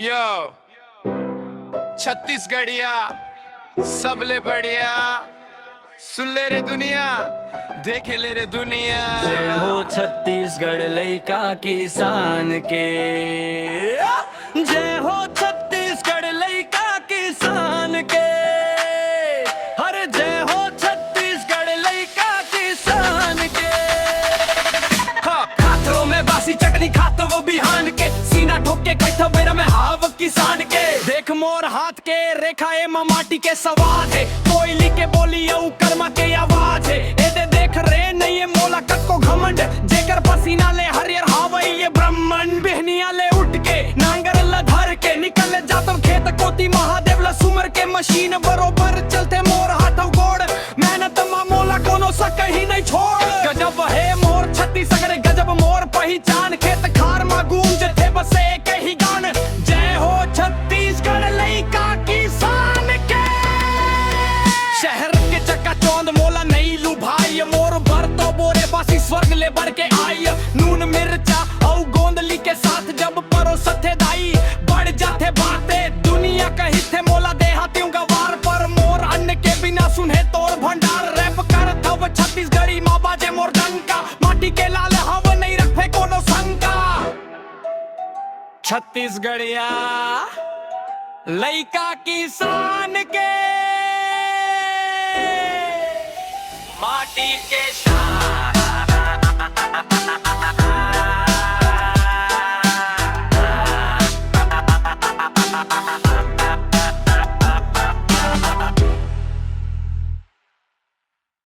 यो छत्तीसगढ़िया सबले बढ़िया, सुन ले रे दुनिया, देखे ले रे दुनिया। जय हो छत्तीसगढ़ लइका किसान के, जय हो छत्तीसगढ़ लइका किसान के, हर जय हो छत्तीसगढ़ लइका किसान के। हाँ, खातरों में बासी चटनी खातो वो बिहान के, सीना ठोक के कहता मेरा में हाव किसान के। देख मोर हाथ के रेखा ए माटी के सवाद है, कोयली के बोली औ कर्मा के आवाज है। ए दे देख रे नहीं ये मोला कक्को घमंड, जेकर पसीना ले हरियर हावई ये ब्रह्मंड। बिहनिया ले उठ के नांगर ला धर के निकल जातो खेत कोती, महादेव ला सुमर के मशीन बरोबर चलते मोर हाथों गोड़। मेहनत मा मोला कोनो सा कहीं नहीं छोड़, गजब है मोर छत्तीसगढ़ गजब मोर पहचान। खेत खार मा गूंज थे बस एक ही गान, जय हो छत्तीसगढ़ लइका किसान के। शहर के चक्का चौंद मोला नहीं लू भाई, मोर भर तो बोरे बासी स्वर्ग ले बढ़ के आई। नून मिर्चा औ गोंदली के साथ जब परोसथे दाई, बढ़ जाते बातें दुनिया कही थे मोला देहातियों का वार। पर मोर अन्न के बिना सुने तोर भंडार, रैप कर थव छत्तीसगढ़ी माँ बाजे मोर डंका। माटी के लाल हव नहीं रखे कोनो शंका, छत्तीसगढ़िया लइका किसान के।